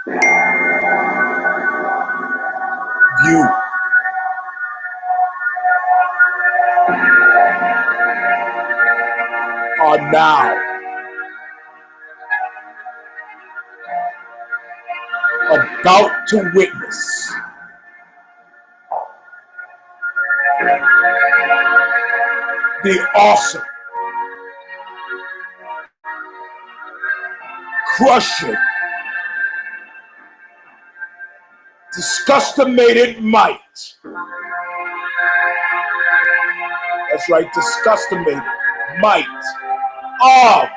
You are now about to witness the awesome, crushing, disgustimated might. That's right, disgustimated might of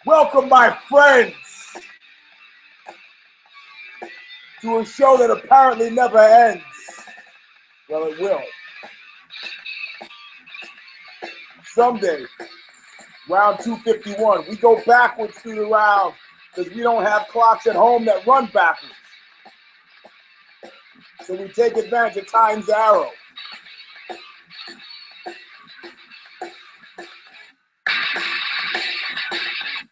Welcome, my friends, to a show that apparently never ends. Well, it will. Someday, round 251, we go backwards through the round because we don't have clocks at home that run backwards. So we take advantage of time's arrow.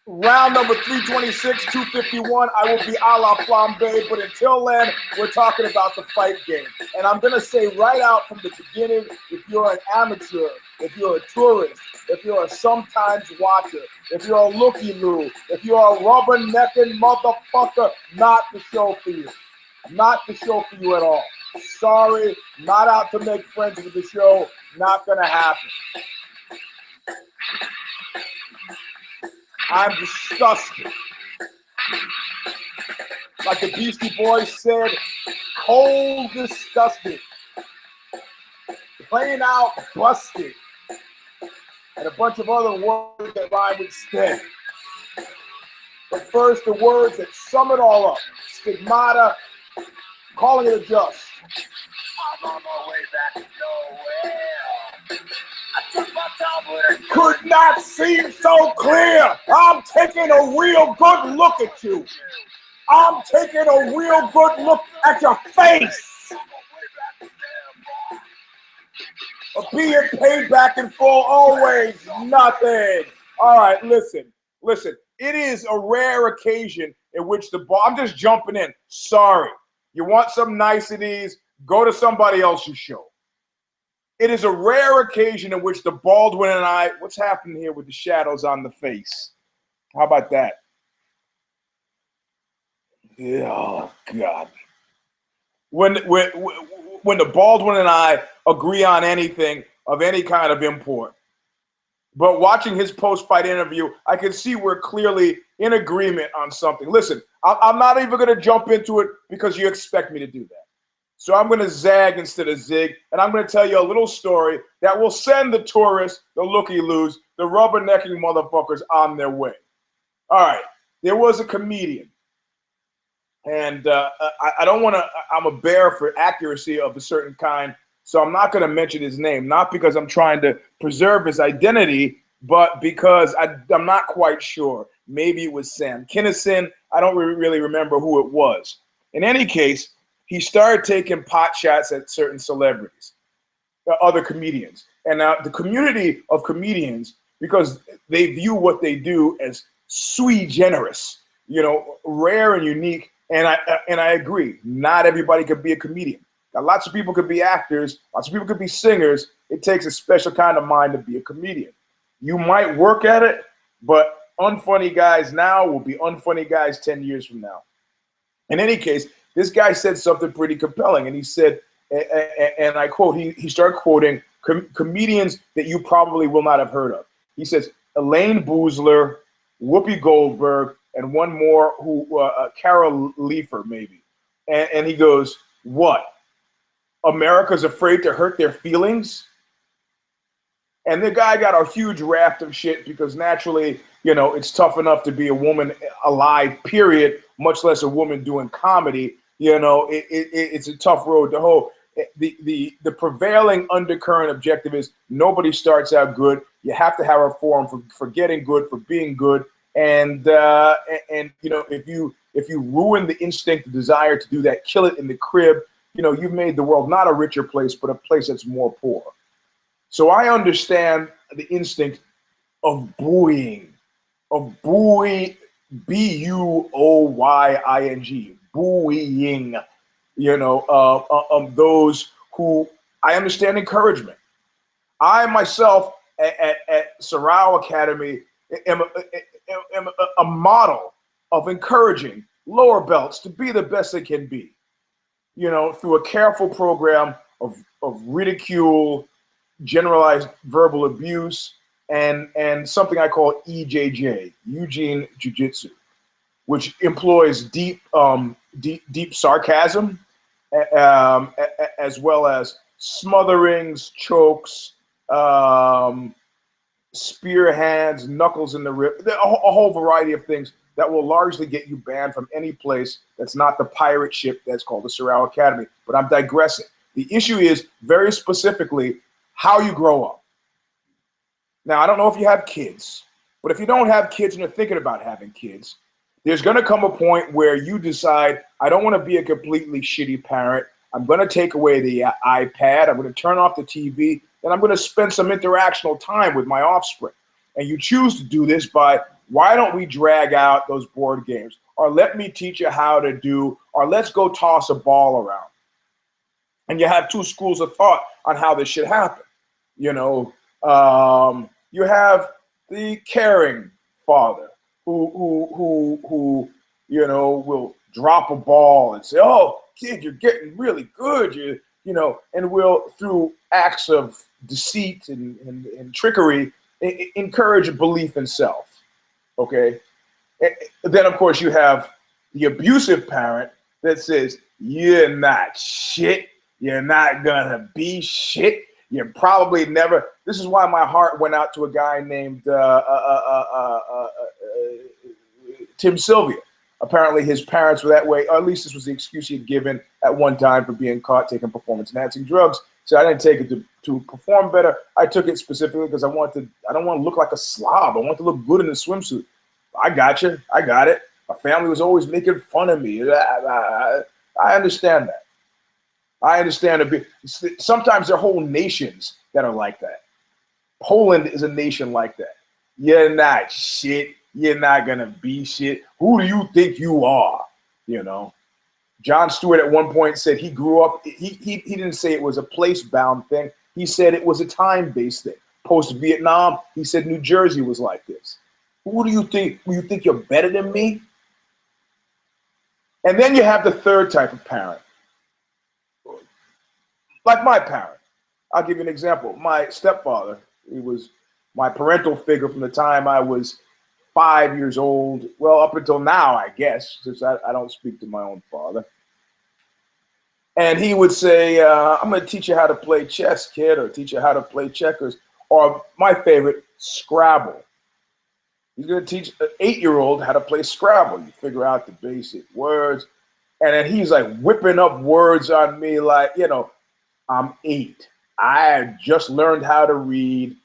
Round number 326, 251, I will be a la flambe, but until then, we're talking about the fight game. And I'm going to say right out from the beginning, if you're an amateur, if you're a tourist, if you're a sometimes watcher, if you're a looky-loo, if you're a rubber-necking motherfucker, not the show for you. Not the show for you at all. Sorry, not out to make friends with the show, not going to happen. I'm disgusted. Like the Beastie Boys said, cold disgusted. Plain out busted. And a bunch of other words that rhyme with stay. But first, the words that sum it all up. Stigmata, calling it a just. I'm on my way back to nowhere. Could not seem so clear. I'm taking a real good look at you. I'm taking a real good look at your face. Being paid back in full, always nothing. All right, listen. It is a rare occasion in which the ball, I'm just jumping in. Sorry. You want some niceties, go to somebody else's show. It is a rare occasion in which the Baldwin and I, what's happening here with the shadows on the face? How about that? Oh, God. When the Baldwin and I agree on anything of any kind of import, but watching his post-fight interview, I can see we're clearly in agreement on something. Listen, I'm not even going to jump into it because you expect me to do that. So I'm going to zag instead of zig, and I'm going to tell you a little story that will send the tourists, the looky-loos, the rubbernecking motherfuckers on their way. All right, there was a comedian, and I don't want to, I'm a bear for accuracy of a certain kind, so I'm not going to mention his name, not because I'm trying to preserve his identity, but because I'm not quite sure. Maybe it was Sam Kinison. I don't really remember who it was. In any case, he started taking pot shots at certain celebrities, other comedians. And now the community of comedians, because they view what they do as sui generis, rare and unique. And I agree, not everybody could be a comedian. Now, lots of people could be actors, lots of people could be singers. It takes a special kind of mind to be a comedian. You might work at it, but unfunny guys now will be unfunny guys 10 years from now. In any case, this guy said something pretty compelling, and he said, and I quote, he started quoting comedians that you probably will not have heard of. He says, Elaine Boozler, Whoopi Goldberg, and one more, Carol Leifer, maybe. And he goes, what? America's afraid to hurt their feelings? And the guy got a huge raft of shit because naturally, it's tough enough to be a woman alive, period, much less a woman doing comedy. It's a tough road to hoe. The prevailing undercurrent objective is nobody starts out good. You have to have a forum for getting good, for being good. and you know, if you ruin the instinct, the desire to do that, kill it in the crib, you know, you've made the world not a richer place, but a place that's more poor. So I understand the instinct of buoying, buoying, buoying, you know, those who I understand encouragement. I myself at Sorrow Academy am a model of encouraging lower belts to be the best they can be, you know, through a careful program of ridicule, generalized verbal abuse, and something I call EJJ, Eugene Jiu-Jitsu, which employs deep sarcasm, as well as smotherings, chokes, spear hands, knuckles in the rib, a whole variety of things that will largely get you banned from any place that's not the pirate ship that's called the Sorrow Academy. But I'm digressing. The issue is very specifically how you grow up. Now, I don't know if you have kids, but if you don't have kids and you're thinking about having kids, there's going to come a point where you decide, I don't want to be a completely shitty parent. I'm going to take away the iPad. I'm going to turn off the TV, and I'm going to spend some interactional time with my offspring. And you choose to do this by, why don't we drag out those board games? Or let me teach you how to do, or let's go toss a ball around. And you have two schools of thought on how this should happen. You know, you have the caring father who you know, will drop a ball and say, "Oh, kid, you're getting really good," you know, and will, through acts of deceit and trickery, encourage a belief in self. Okay, and then of course you have the abusive parent that says, "You're not shit. You're not gonna be shit. You're probably never." This is why my heart went out to a guy named Tim Sylvia. Apparently his parents were that way, or at least this was the excuse he had given at one time for being caught taking performance-enhancing drugs. So I didn't take it to perform better. I took it specifically because I don't want to look like a slob. I want to look good in the swimsuit. I got you. I got it. My family was always making fun of me. I understand that. I understand a bit. Sometimes there are whole nations that are like that. Poland is a nation like that. You're not shit. You're not gonna be shit. Who do you think you are? You know. Jon Stewart at one point said he grew up. He didn't say it was a place-bound thing. He said it was a time-based thing. Post-Vietnam, he said New Jersey was like this. Who do you think? You think you're better than me? And then you have the third type of parent, like my parent. I'll give you an example. My stepfather, he was my parental figure from the time I was 5 years old, well, up until now, I guess, since I don't speak to my own father. And he would say, I'm going to teach you how to play chess, kid, or teach you how to play checkers, or my favorite, Scrabble. He's going to teach an 8-year-old how to play Scrabble. You figure out the basic words. And then he's like whipping up words on me like, you know, I'm 8. I just learned how to read.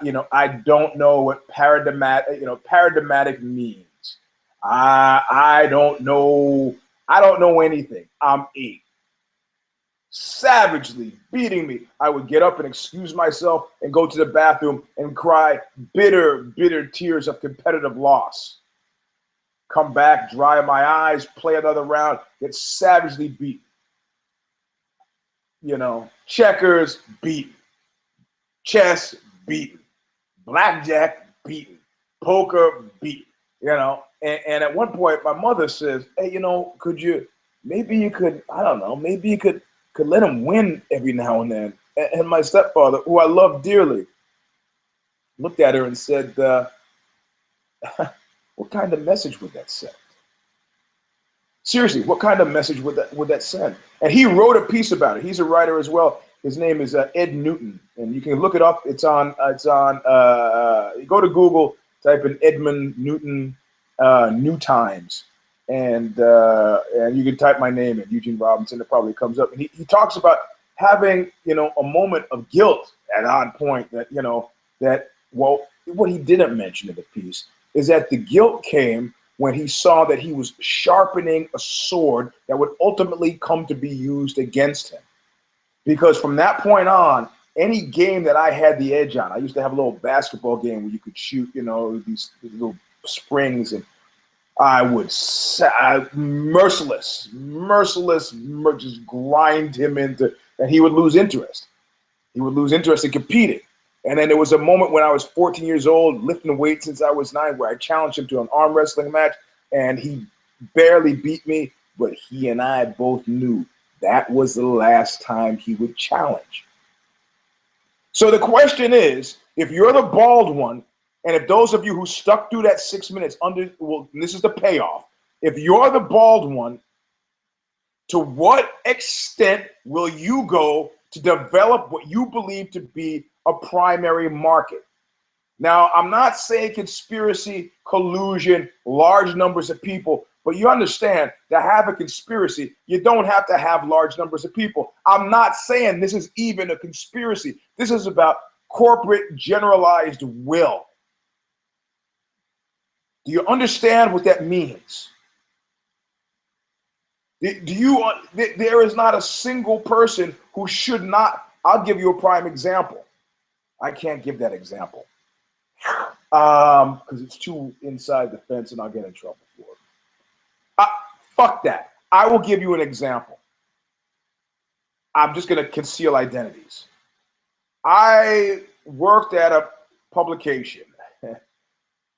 You know, I don't know what paradigmatic means. I don't know anything. I'm 8. Savagely beating me. I would get up and excuse myself and go to the bathroom and cry bitter, bitter tears of competitive loss. Come back, dry my eyes, play another round, get savagely beat. You know, checkers, beaten. Chess, beaten. Blackjack, beaten. Poker, beaten. You know, and at one point, my mother says, "Hey, you know, maybe you could let him win every now and then." And my stepfather, who I love dearly, looked at her and said, "What kind of message would that send? Seriously, what kind of message would that send?" And he wrote a piece about it. He's a writer as well. His name is Ed Newton, and you can look it up. It's on. You go to Google, type in Edmund Newton, New Times, and you can type my name in, Eugene Robinson. It probably comes up. And he talks about having, you know, a moment of guilt at odd point that, you know, that, well, what he didn't mention in the piece is that the guilt came when he saw that he was sharpening a sword that would ultimately come to be used against him. Because from that point on, any game that I had the edge on, I used to have a little basketball game where you could shoot, these little springs, and I would merciless, just grind him into, and he would lose interest. He would lose interest in competing. And then there was a moment when I was 14 years old, lifting weights since I was 9, where I challenged him to an arm wrestling match, and he barely beat me, but he and I both knew that was the last time he would challenge. So the question is, if you're the bald one, and if those of you who stuck through that 6 minutes and this is the payoff, if you're the bald one, to what extent will you go to develop what you believe to be a primary market? Now, I'm not saying conspiracy, collusion, large numbers of people, but you understand, to have a conspiracy, you don't have to have large numbers of people. I'm not saying this is even a conspiracy. This is about corporate generalized will. Do you understand what that means? There is not a single person who should not. I'll give you a prime example. I can't give that example because it's too inside the fence and I'll get in trouble for it. Fuck that. I will give you an example. I'm just going to conceal identities. I worked at a publication,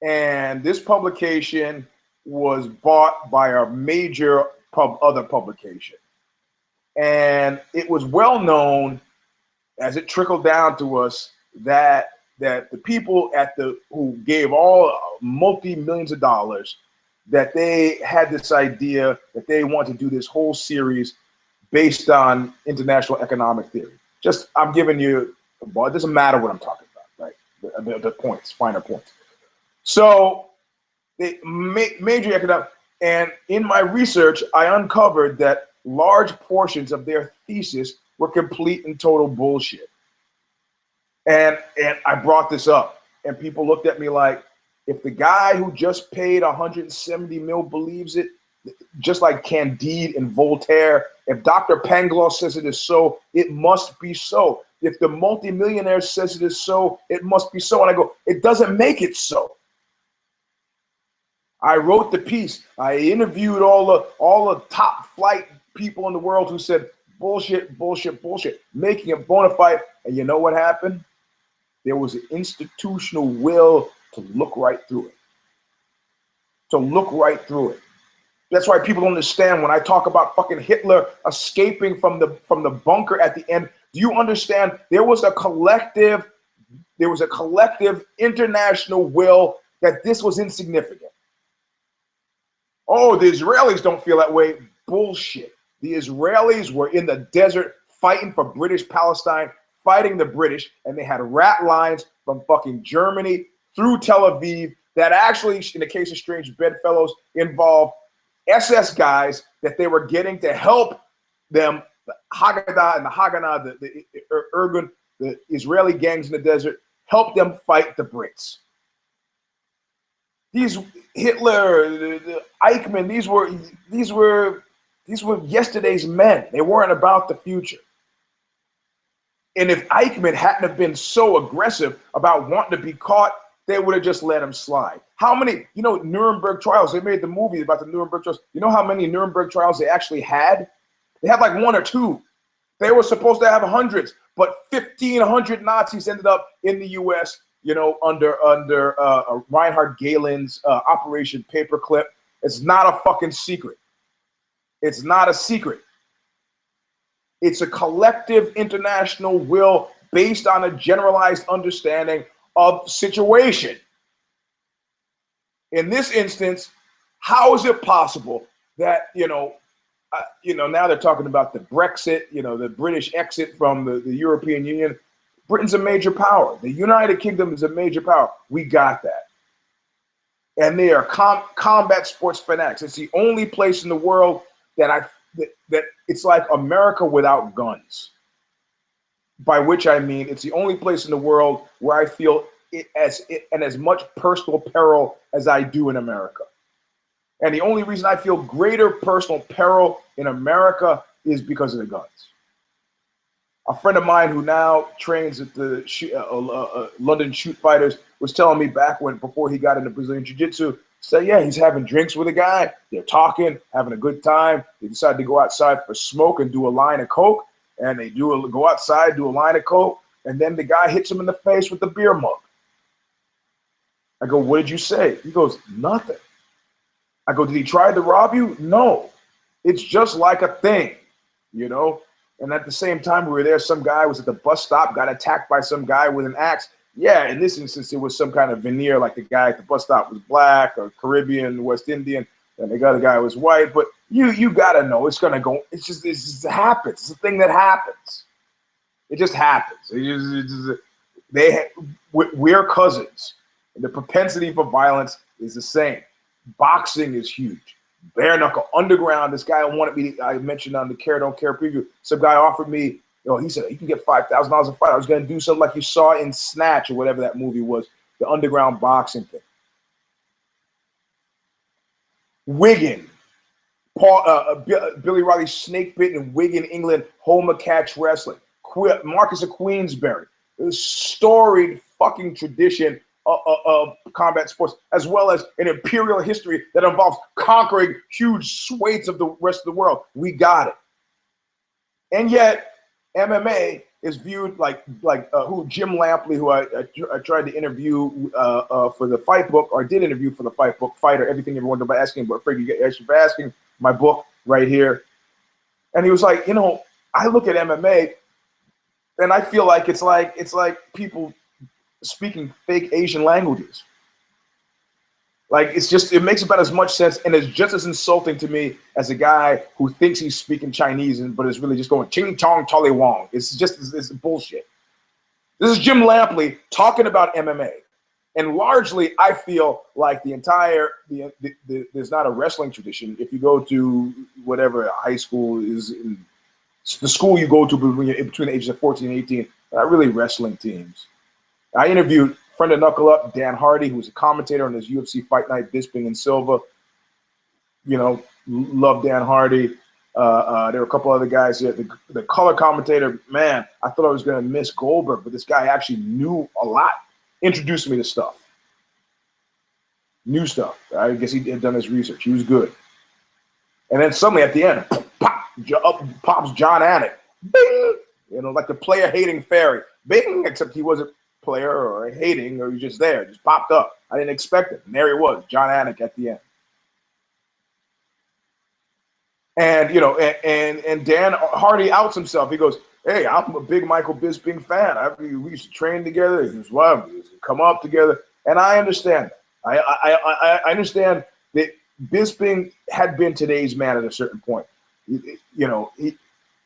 and this publication was bought by a major other publication. And it was well known, as it trickled down to us, that the people who gave all multi-millions of dollars, that they had this idea that they want to do this whole series based on international economic theory. I'm giving you, well, it doesn't matter what I'm talking about, right? The points, finer points. So they major economic, and in my research, I uncovered that large portions of their thesis were complete and total bullshit. And I brought this up, and people looked at me like, if the guy who just paid 170 mil believes it, just like Candide and Voltaire, if Dr. Pangloss says it is so, it must be so. If the multimillionaire says it is so, it must be so. And I go, it doesn't make it so. I wrote the piece. I interviewed all the top flight people in the world who said bullshit, bullshit, bullshit, making it bona fide. And you know what happened? There was an institutional will to look right through it. To look right through it. That's why people don't understand when I talk about fucking Hitler escaping from the bunker at the end. Do you understand? There was a collective international will that this was insignificant. Oh, the Israelis don't feel that way. Bullshit. The Israelis were in the desert fighting for British Palestine, fighting the British, and they had rat lines from fucking Germany through Tel Aviv that actually, in the case of Strange Bedfellows, involved SS guys that they were getting to help them, the Haggadah and the Haganah, the Irgun, the Israeli gangs in the desert, help them fight the Brits. These Hitler, the Eichmann, these were yesterday's men. They weren't about the future. And if Eichmann hadn't have been so aggressive about wanting to be caught, they would have just let him slide. How many, Nuremberg trials, they made the movie about the Nuremberg trials. You know how many Nuremberg trials they actually had? They had like 1 or 2. They were supposed to have hundreds, but 1,500 Nazis ended up in the U.S., under Reinhard Gehlen's Operation Paperclip. It's not a fucking secret. It's not a secret. It's a collective international will based on a generalized understanding of situation. In this instance, how is it possible that, now they're talking about the Brexit, the British exit from the European Union. Britain's a major power. The United Kingdom is a major power. We got that. And they are combat sports fanatics. It's the only place in the world that it's like America without guns. By which I mean, it's the only place in the world where I feel as much personal peril as I do in America. And the only reason I feel greater personal peril in America is because of the guns. A friend of mine who now trains at the London Shoot Fighters was telling me back before he got into Brazilian Jiu-Jitsu, said, yeah, he's having drinks with a guy. They're talking, having a good time. They decide to go outside for smoke and do a line of coke. And they go outside, do a line of coke. And then the guy hits him in the face with the beer mug. I go, what did you say? He goes, nothing. I go, did he try to rob you? No. It's just like a thing, you know? And at the same time we were there, some guy was at the bus stop, got attacked by some guy with an axe. Yeah, in this instance, it was some kind of veneer, like the guy at the bus stop was black or Caribbean, West Indian, and the other guy was white. But you gotta know it's gonna go. It just happens. It's a thing that happens. It just happens. We're cousins. And the propensity for violence is the same. Boxing is huge. Bare knuckle, underground. This guy I mentioned on the Care Don't Care preview. Some guy offered me, he said, you can get $5,000 a fight. I was going to do something like you saw in Snatch or whatever that movie was, the underground boxing thing. Wigan, Billy Riley snake bit in Wigan, England, home of catch wrestling. Marcus of Queensberry, a storied fucking tradition of combat sports, as well as an imperial history that involves conquering huge swathes of the rest of the world. We got it. And yet, MMA is viewed like Jim Lampley, who I tried to interview for the Fight Book, or did interview for the Fight Book, Fighter, Everything Everyone Done by Asking, but afraid you get asked for asking, my book right here. And he was like, I look at MMA and I feel like it's like people speaking fake Asian languages. Like it makes about as much sense, and it's just as insulting to me as a guy who thinks he's speaking Chinese but is really just going ching chong tolly wong. It's bullshit. This is Jim Lampley talking about MMA, and largely I feel like there's not a wrestling tradition. If you go to whatever high school is, the school you go to between the ages of 14 and 18, not really wrestling teams. I interviewed friend of Knuckle Up, Dan Hardy, who's a commentator on his UFC Fight Night, Bisping and Silva. Love Dan Hardy. There were a couple other guys here. The color commentator, man, I thought I was going to miss Goldberg, but this guy actually knew a lot. Introduced me to stuff. New stuff. I guess he had done his research. He was good. And then suddenly at the end, up pops John Anik. Bing! Like the player-hating fairy. Bing! Except he wasn't player or hating, or he's just there. Just popped up. I didn't expect it. And there he was, John Anik at the end. And and Dan Hardy outs himself. He goes, "Hey, I'm a big Michael Bisping fan. We used to train together. We used to come up together." And I understand that. I understand that Bisping had been today's man at a certain point. The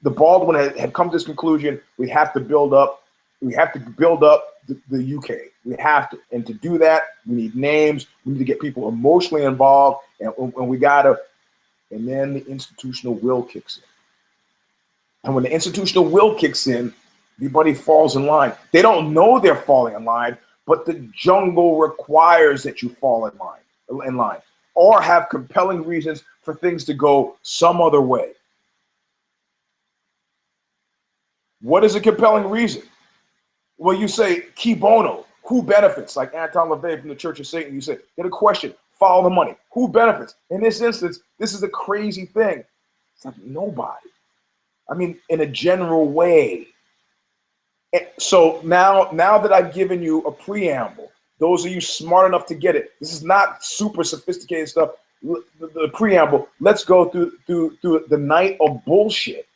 Baldwin had come to this conclusion. We have to build up. We have to build up the UK. We have to, and to do that, we need names. We need to get people emotionally involved, and we gotta. And then the institutional will kicks in. And when the institutional will kicks in, everybody falls in line. They don't know they're falling in line, but the jungle requires that you fall in line, or have compelling reasons for things to go some other way. What is a compelling reason? Well, you say, Key Bono, who benefits? Like Anton LaVey from the Church of Satan, you say, get a question, follow the money. Who benefits? In this instance, this is a crazy thing. It's like nobody. I mean, in a general way. So now that I've given you a preamble, those of you smart enough to get it, this is not super sophisticated stuff. The preamble, let's go through the night of bullshit.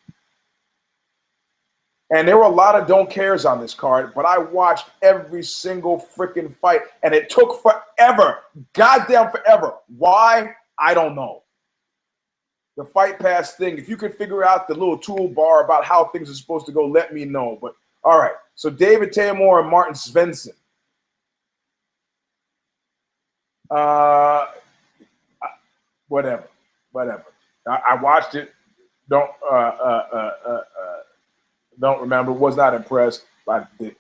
And there were a lot of don't cares on this card, but I watched every single freaking fight, and it took forever, goddamn forever. Why? I don't know. The Fight Pass thing, if you can figure out the little toolbar about how things are supposed to go, let me know. But all right, so David Taymor and Martin Svensson. Whatever. I watched it. Don't remember. Was not impressed by it.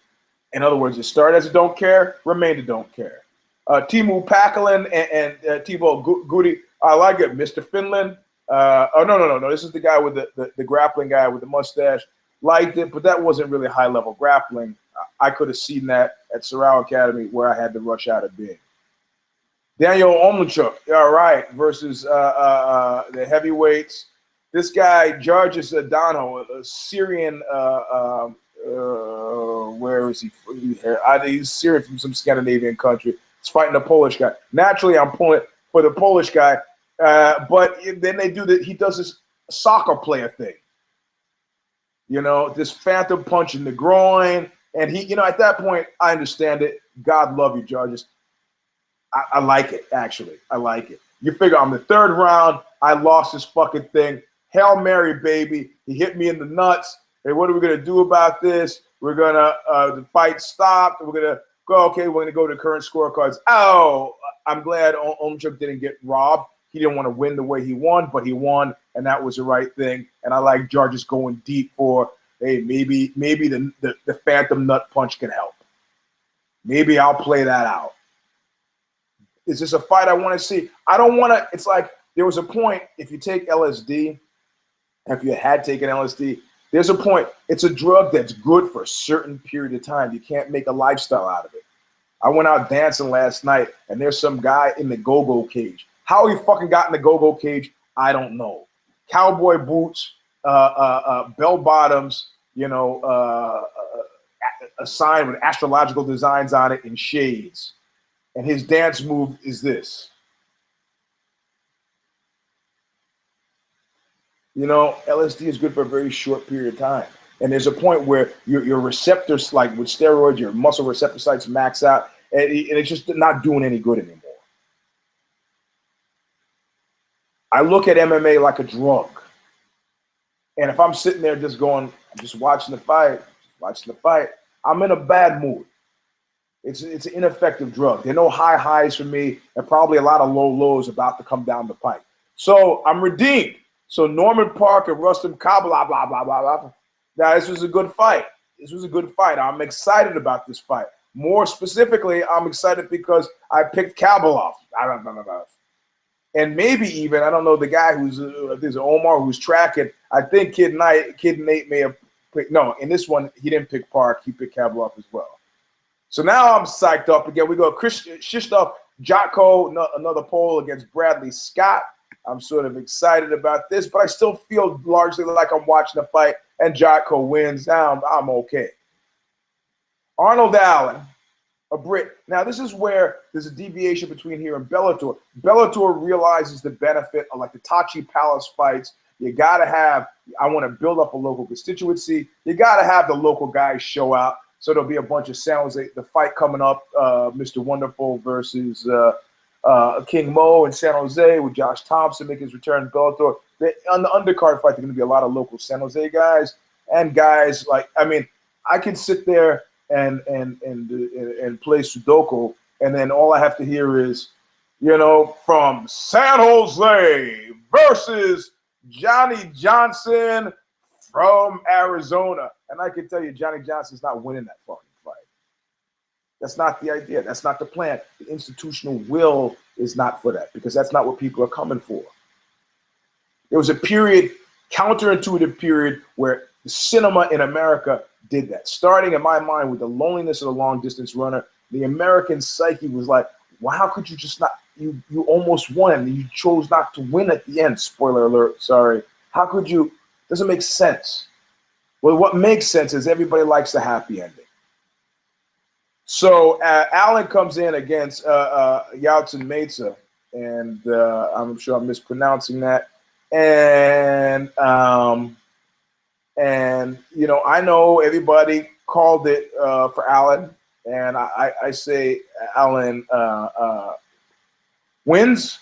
In other words, it started as a don't care, remained a don't care. Timu Pakalin and Thibaut Goody, I like it. Mr. Finland. No. This is the guy with the grappling guy with the mustache. Liked it, but that wasn't really high level grappling. I could have seen that at Sorrow Academy where I had to rush out of being. Daniel Omlachuk, all right, versus the heavyweights. This guy, Georges Adano, a Syrian, where is he? He's Syrian from some Scandinavian country. He's fighting a Polish guy. Naturally, I'm pulling for the Polish guy, but then he does this soccer player thing. You know, this phantom punch in the groin. And he, at that point, I understand it. God love you, Georges. I like it, actually. I like it. You figure I'm the third round. I lost this fucking thing. Hail Mary, baby. He hit me in the nuts. Hey, what are we going to do about this? We're going to, the fight stopped. We're going to go, okay, we're going to go to current scorecards. Oh, I'm glad Omchuk didn't get robbed. He didn't want to win the way he won, but he won, and that was the right thing. And I like Georges going deep for, hey, maybe the phantom nut punch can help. Maybe I'll play that out. Is this a fight I want to see? I don't want to. It's like there was a point, if you take LSD, if you had taken LSD, there's a point. It's a drug that's good for a certain period of time. You can't make a lifestyle out of it. I went out dancing last night, and there's some guy in the go-go cage. How he fucking got in the go-go cage, I don't know. Cowboy boots, bell bottoms, a sign with astrological designs on it in shades. And his dance move is this. LSD is good for a very short period of time. And there's a point where your receptors, like with steroids, your muscle receptor sites max out, and it's just not doing any good anymore. I look at MMA like a drug. And if I'm sitting there just going, just watching the fight, I'm in a bad mood. It's an ineffective drug. There are no high highs for me, and probably a lot of low lows about to come down the pipe. So I'm redeemed. So Norman Park and Rustam Kabla, blah, blah, blah, blah. Now, this was a good fight. I'm excited about this fight. More specifically, I'm excited because I picked Kabalov. And maybe even, I don't know, the guy there's Omar who's tracking. I think Kid Nate may have picked, no, in this one, he didn't pick Park. He picked Kabalov as well. So now I'm psyched up again. We go Krzysztof Jotko, another poll against Bradley Scott. I'm sort of excited about this, but I still feel largely like I'm watching a fight, and Jotko wins. Now I'm okay. Arnold Allen, a Brit. Now this is where there's a deviation between here and Bellator. Bellator realizes the benefit of like the Tachi Palace fights. You got to have, I want to build up a local constituency. You got to have the local guys show out. So there'll be a bunch of San Jose. The fight coming up, Mr. Wonderful versus King Mo in San Jose with Josh Thompson making his return in Bellator. On the undercard fight, there's going to be a lot of local San Jose guys and guys like, I can sit there and play Sudoku, and then all I have to hear is, from San Jose versus Johnny Johnson from Arizona. And I can tell you, Johnny Johnson's not winning that fucking fight. That's not the idea. That's not the plan. The institutional will is not for that, because that's not what people are coming for. There was a period, counterintuitive period, where the cinema in America did that. Starting in my mind with the loneliness of the long distance runner, the American psyche was like, well, how could you just not, you almost won and you chose not to win at the end. Spoiler alert, sorry. How could you? Doesn't make sense. Well, what makes sense is everybody likes the happy ending. So Allen comes in against Yalcin Meza, and I'm sure I'm mispronouncing that. And I know everybody called it for Allen, and I say Allen wins,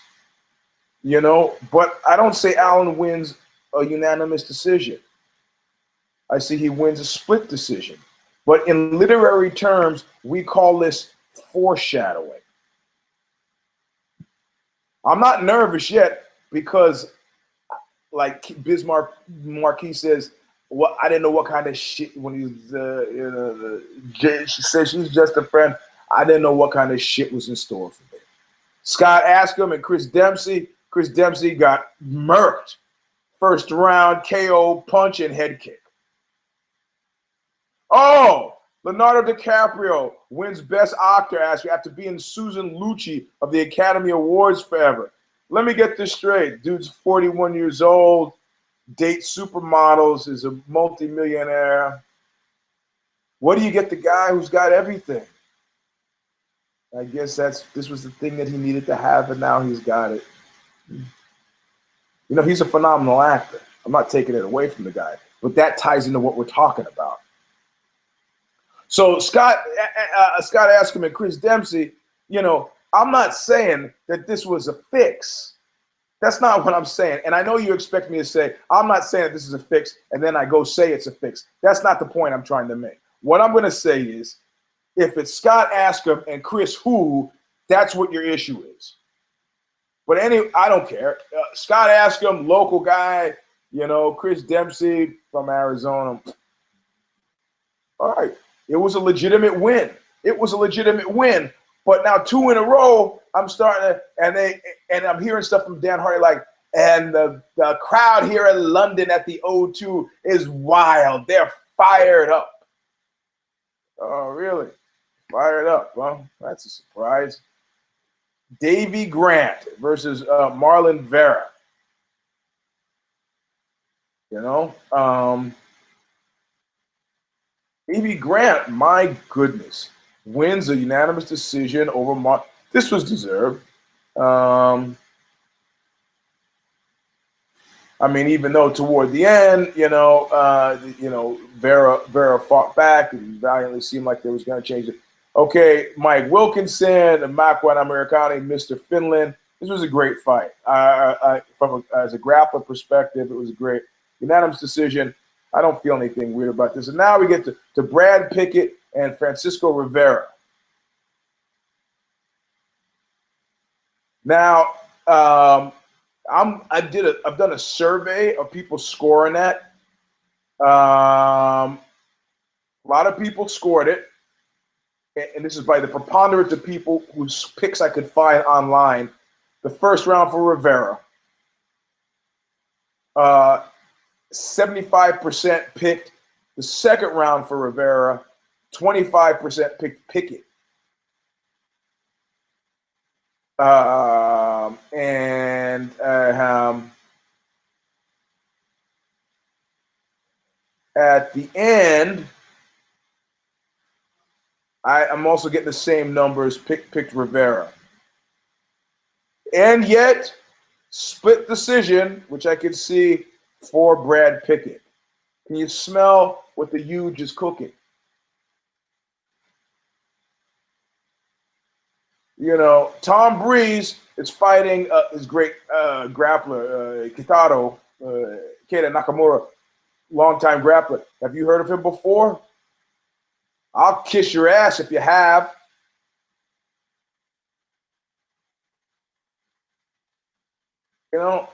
but I don't say Allen wins a unanimous decision. I see he wins a split decision. But in literary terms, we call this foreshadowing. I'm not nervous yet because, like Bismarck Marquis says, what I didn't know what kind of shit when he was, she said she's just a friend. I didn't know what kind of shit was in store for me. Scott Askham and Chris Dempsey. Chris Dempsey got murked. First round KO punch and head kick. Oh, Leonardo DiCaprio wins Best Actor after being Susan Lucci of the Academy Awards forever. Let me get this straight. Dude's 41 years old, dates supermodels, is a multimillionaire. What do you get the guy who's got everything? I guess this was the thing that he needed to have, and now he's got it. You know, he's a phenomenal actor. I'm not taking it away from the guy, but that ties into what we're talking about. So Scott Askham and Chris Dempsey, you know, I'm not saying that this was a fix. That's not what I'm saying. And I know you expect me to say, I'm not saying that this is a fix, and then I go say it's a fix. That's not the point I'm trying to make. What I'm going to say is, if it's Scott Askham and Chris Hu, that's what your issue is. But I don't care. Scott Askham, local guy, you know, Chris Dempsey from Arizona. All right. It was a legitimate win. It was a legitimate win. But now 2 in a row, I'm starting to, and I'm hearing stuff from Dan Hardy like, and the crowd here in London at the O2 is wild. They're fired up. Oh, really? Fired up, huh? That's a surprise. Davey Grant versus Marlon Vera. You know, Davey Grant, my goodness, wins a unanimous decision over This was deserved. I mean, even though toward the end, Vera fought back and valiantly seemed like they was going to change it. Okay, Mike Wilkinson and Makwan Americani, Mr. Finland. This was a great fight. As a grappler perspective, it was a great unanimous decision. I don't feel anything weird about this. And now we get to Brad Pickett and Francisco Rivera. Now, I've done a survey of people scoring that. A lot of people scored it, and this is by the preponderance of people whose picks I could find online. The first round for Rivera, 75% picked the second round for Rivera, 25% picked Pickett. At the end, I'm also getting the same numbers, picked Rivera. And yet, split decision, which I can see for Brad Pickett. Can you smell what the huge is cooking? You know, Tom Breeze is fighting his great grappler, Keita Nakamura, longtime grappler. Have you heard of him before? I'll kiss your ass if you have. You know,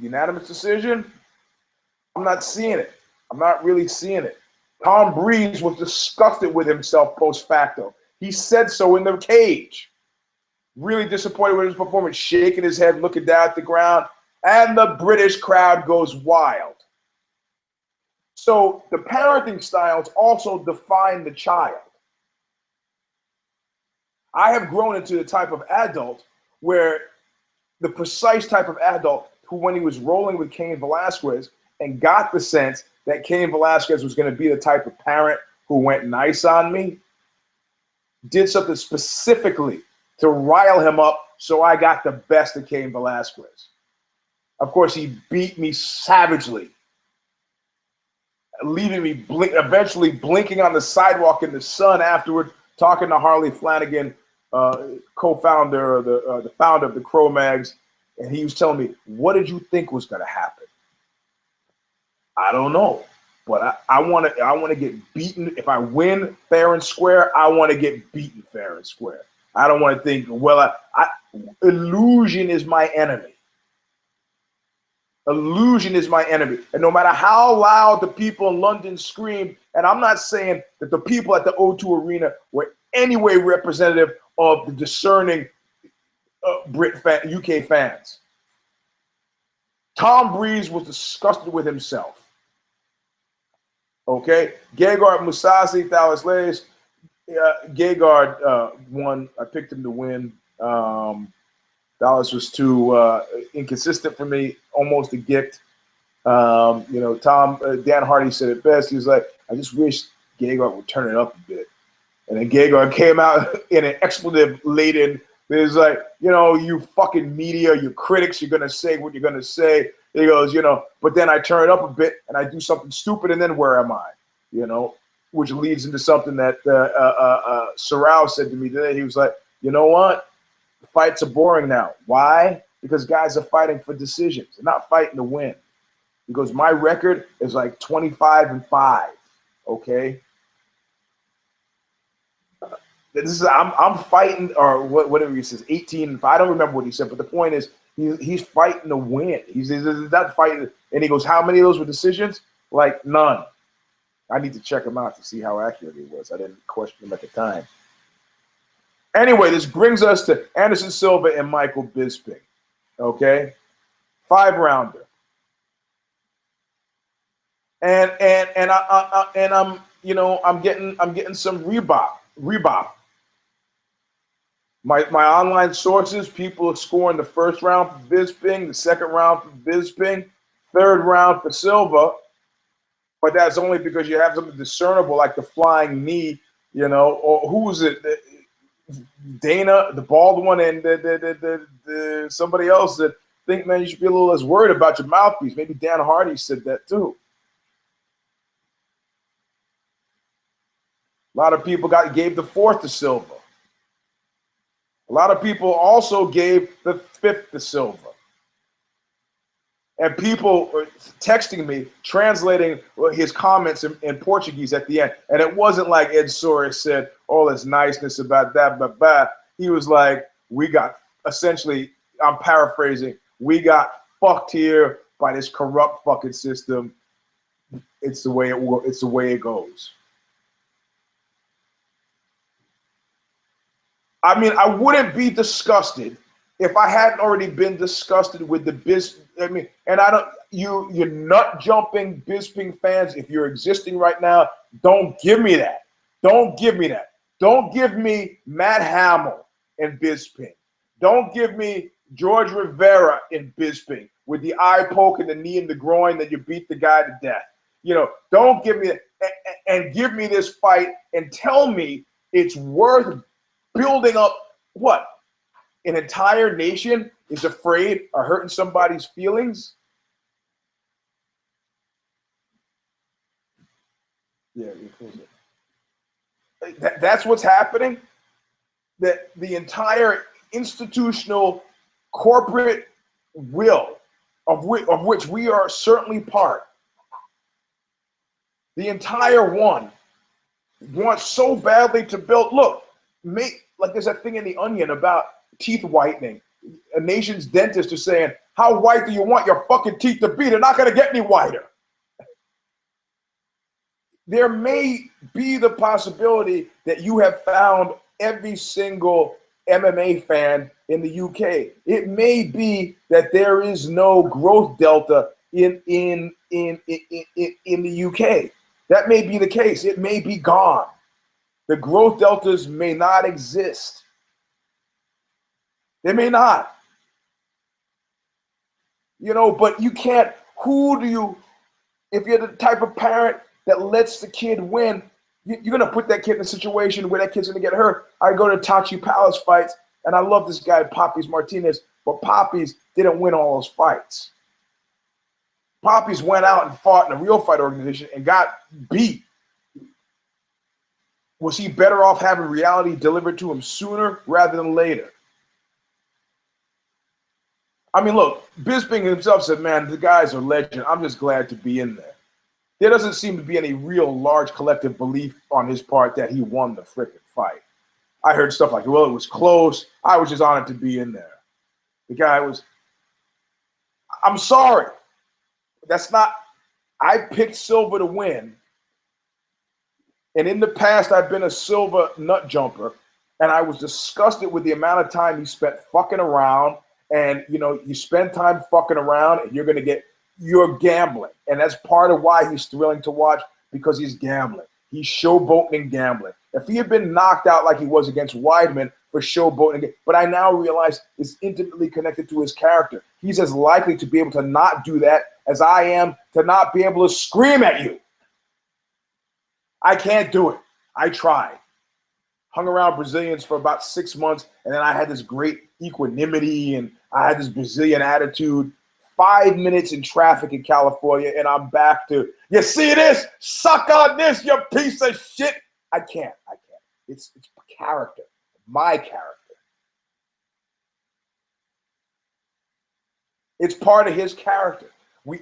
unanimous decision. I'm not seeing it. I'm not really seeing it. Tom Breeze was disgusted with himself post facto. He said so in the cage. Really disappointed with his performance, shaking his head, looking down at the ground, and the British crowd goes wild. So the parenting styles also define the child. I have grown into the type of adult where the precise type of adult who, when he was rolling with Cain Velasquez and got the sense that Cain Velasquez was going to be the type of parent who went nice on me, did something specifically to rile him up so I got the best of Cain Velasquez. Of course, he beat me savagely, leaving me eventually blinking on the sidewalk in the sun afterward, talking to Harley Flanagan, co-founder, the founder of the Cro-Mags, and he was telling me, what did you think was going to happen? I don't know, but I want to get beaten. If I win fair and square, I want to get beaten fair and square. I don't want to think, well, illusion is my enemy. Illusion is my enemy. And no matter how loud the people in London screamed, and I'm not saying that the people at the O2 Arena were any way representative of the discerning UK fans. Tom Breeze was disgusted with himself. Okay? Gegard Mousasi, Thales Lays. Gegard won. I picked him to win. Dallas was too inconsistent for me, almost a gift. Dan Hardy said it best. He was like, I just wish Gegard would turn it up a bit. And then Gegard came out in an expletive-laden, there's like, you fucking media, you critics, you're going to say what you're going to say. He goes, but then I turn it up a bit and I do something stupid, and then where am I? Which leads into something that Sorrell said to me today. He was like, you know what? Fights are boring now. Why? Because guys are fighting for decisions. They're not fighting to win. Because my record is like 25-5. Okay? I'm fighting, or whatever he says, 18-5. I don't remember what he said, but the point is he's fighting to win. He's not fighting. And he goes, how many of those were decisions? Like none. I need to check him out to see how accurate he was. I didn't question him at the time. Anyway, this brings us to Anderson Silva and Michael Bisping. Okay, 5-rounder. And I'm getting some rebop. My online sources, people are scoring the first round for Bisping, the second round for Bisping, third round for Silva. But that's only because you have something discernible like the flying knee, or who was it? Dana, the bald one, and the somebody else that think, man, you should be a little less worried about your mouthpiece. Maybe Dan Hardy said that too. A lot of people gave the fourth to Silva. A lot of people also gave the fifth to Silva. And people were texting me, translating his comments in Portuguese at the end. And it wasn't like Ed Soares said all his niceness about that, but he was like, we got, essentially, I'm paraphrasing, we got fucked here by this corrupt fucking system. It's the way it goes. I mean, I wouldn't be disgusted if I hadn't already been disgusted with the you nut jumping Bisping fans, if you're existing right now, don't give me that. Don't give me that. Don't give me Matt Hamill and Bisping. Don't give me George Rivera in Bisping with the eye poke and the knee in the groin that you beat the guy to death. Don't give me that, and give me this fight and tell me it's worth building up. What? An entire nation is afraid of hurting somebody's feelings? Yeah, you close it. That's what's happening. That the entire institutional corporate will, of which we are certainly part, the entire one wants so badly to build. Look, like there's that thing in The Onion about teeth whitening. A nation's dentists are saying, how white do you want your fucking teeth to be? They're not going to get any whiter. There may be the possibility that you have found every single MMA fan in the UK. It may be that there is no growth delta in the UK. That may be the case. It may be gone. The growth deltas may not exist. They may not. But you can't, if you're the type of parent that lets the kid win, you're going to put that kid in a situation where that kid's going to get hurt. I go to Tachi Palace fights, and I love this guy, Poppies Martinez, but Poppies didn't win all those fights. Poppies went out and fought in a real fight organization and got beat. Was he better off having reality delivered to him sooner rather than later? I mean, look, Bisping himself said, man, the guys are legend. I'm just glad to be in there. There doesn't seem to be any real large collective belief on his part that he won the frickin' fight. I heard stuff like, well, it was close. I was just honored to be in there. The guy was, I'm sorry. that's not. I picked Silva to win, and in the past, I've been a Silva nut jumper, and I was disgusted with the amount of time he spent fucking around. And you spend time fucking around, and you're gambling, and that's part of why he's thrilling to watch, because he's gambling. He's showboating and gambling. If he had been knocked out like he was against Weidman for showboating, but I now realize it's intimately connected to his character. He's as likely to be able to not do that as I am to not be able to scream at you. I can't do it. I tried. Hung around Brazilians for about 6 months, and then I had this great equanimity, and I had this Brazilian attitude. 5 minutes in traffic in California, and I'm back to, you see this? Suck on this, you piece of shit. I can't. It's character, my character. It's part of his character.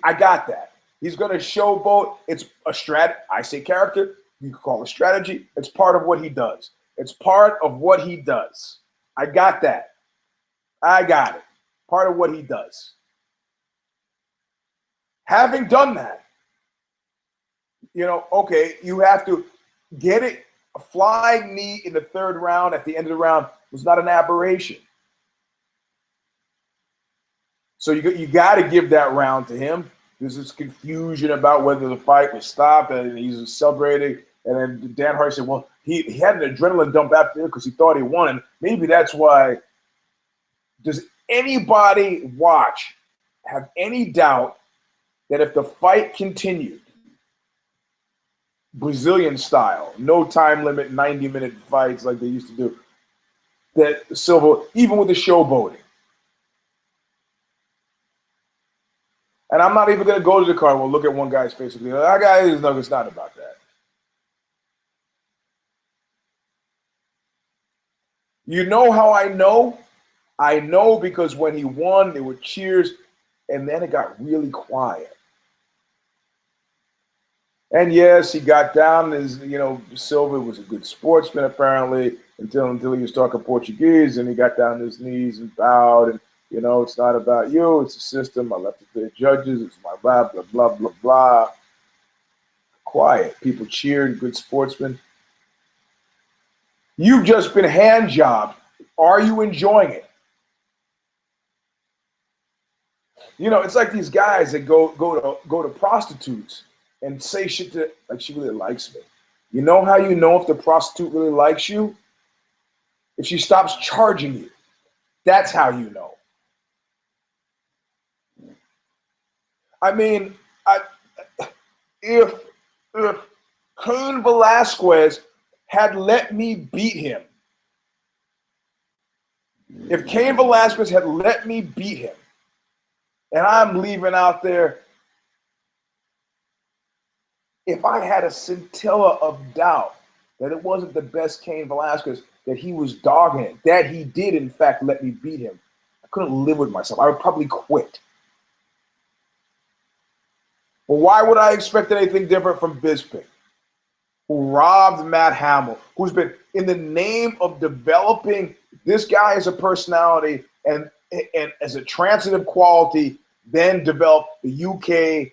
I got that. He's going to showboat. It's a strat. I say character. You can call it strategy. It's part of what he does. It's part of what he does. I got that. I got it. Part of what he does. Having done that, okay, you have to get it. A flying knee in the third round at the end of the round was not an aberration. So you got to give that round to him. There's this confusion about whether the fight was stopped, and he's celebrating. And then Dan Hart said, well, he had an adrenaline dump after because he thought he won. And maybe that's why. Does anybody have any doubt that if the fight continued, Brazilian style, no time limit, 90-minute fights like they used to do, that Silva, even with the showboating, and I'm not even going to go to the card, well, look at one guy's face and be like, that guy, no, it's not about that. You know how I know? I know because when he won, there were cheers, and then it got really quiet. And yes, he got down as, Silva was a good sportsman apparently until he was talking Portuguese, and he got down on his knees and bowed, and, it's not about you, it's the system. I left it to the judges, it's my blah, blah, blah, blah, blah. Quiet. People cheered, good sportsman. You've just been hand jobbed. Are you enjoying it? It's like these guys that go to prostitutes and say shit to, like, she really likes me. You know how you know if the prostitute really likes you? If she stops charging you. That's how you know. I mean, if Cain Velasquez had let me beat him, if Cain Velasquez had let me beat him, and I'm leaving out there, if I had a scintilla of doubt that it wasn't the best Cain Velasquez, that he was dogging it, that he did, in fact, let me beat him, I couldn't live with myself. I would probably quit. But why would I expect anything different from Bisping, who robbed Matt Hamill, who's been, in the name of developing this guy as a personality and as a transitive quality, then develop the UK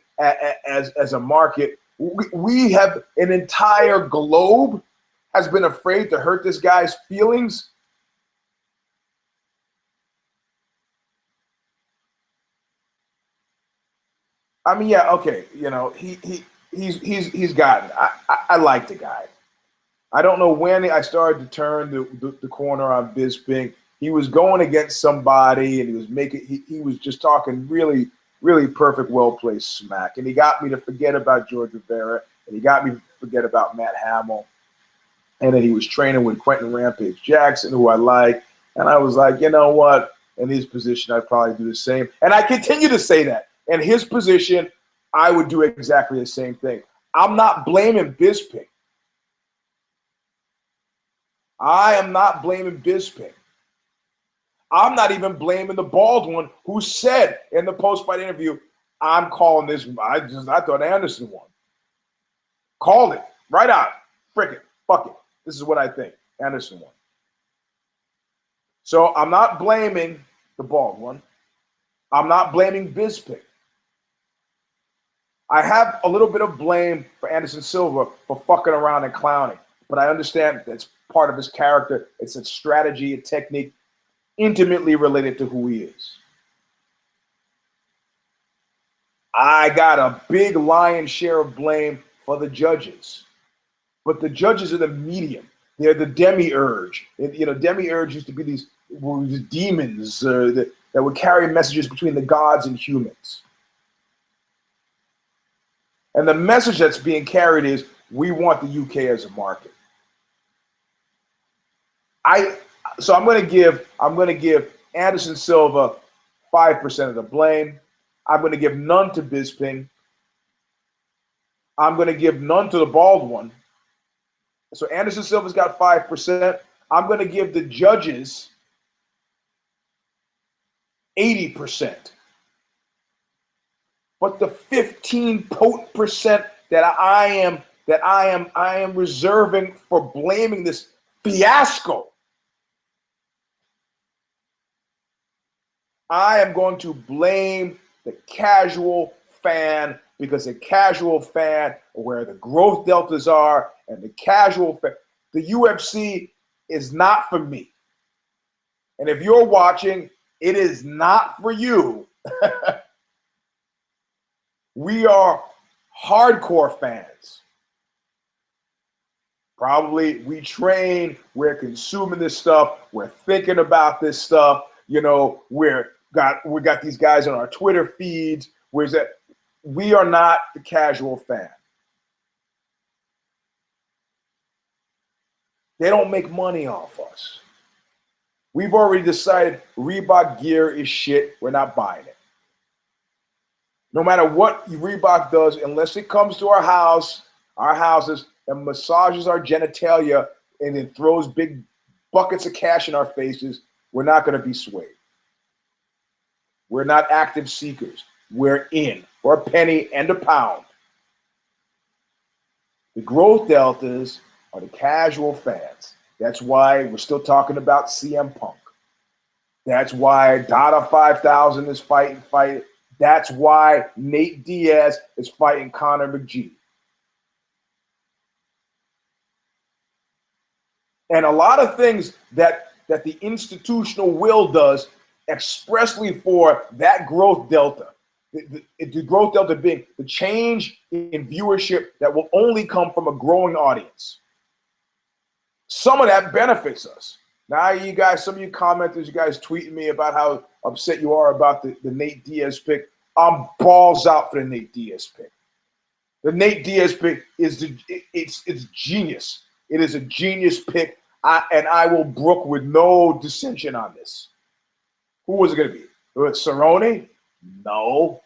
as a market. We have an entire globe has been afraid to hurt this guy's feelings. I mean, yeah, okay, he's gotten. I like the guy. I don't know when I started to turn the corner on Bisping. He was going against somebody, and he was just talking really, really perfect, well-placed smack. And he got me to forget about George Rivera, and he got me to forget about Matt Hamill. And then he was training with Quentin Rampage Jackson, who I like. And I was like, you know what? In his position, I'd probably do the same. And I continue to say that. In his position, I would do exactly the same thing. I'm not blaming Bisping. I am not blaming Bisping. I'm not even blaming the bald one who said in the post-fight interview, I'm calling this. I thought Anderson won. Called it right out. Frick it. Fuck it. This is what I think. Anderson won. So I'm not blaming the bald one. I'm not blaming Bisping. I have a little bit of blame for Anderson Silva for fucking around and clowning, but I understand that's part of his character. It's a strategy, a technique, intimately related to who he is. I got a big lion's share of blame for the judges, but the judges are the medium. They're the demiurge. Demiurge used to be these demons that would carry messages between the gods and humans. And the message that's being carried is, we want the UK as a market. So I'm going to give Anderson Silva 5% of the blame. I'm going to give none to Bisping. I'm going to give none to the bald one. So Anderson Silva's got 5%. I'm going to give the judges 80%. But the 15% that I am reserving for blaming this fiasco, I am going to blame the casual fan, because the casual fan, where the growth deltas are, and the casual fan, the UFC is not for me. And if you're watching, it is not for you. We are hardcore fans. Probably we train, we're consuming this stuff, we're thinking about this stuff, we got these guys on our Twitter feeds. We are not the casual fan. They don't make money off us. We've already decided Reebok gear is shit. We're not buying it. No matter what Reebok does, unless it comes to our houses, and massages our genitalia and then throws big buckets of cash in our faces, we're not going to be swayed. We're not active seekers. We're in for a penny and a pound. The growth deltas are the casual fans. That's why we're still talking about CM Punk. That's why Dada 5000 is fighting. That's why Nate Diaz is fighting Conor McGee. And a lot of things that the institutional will does expressly for that growth delta. The growth delta being the change in viewership that will only come from a growing audience. Some of that benefits us. Now, you guys, some of you commenters, you guys tweeting me about how upset you are about the Nate Diaz pick. I'm balls out for the Nate Diaz pick. The Nate Diaz pick is it's genius. It is a genius pick, and I will brook with no dissension on this. Who was it going to be? Cerrone? No.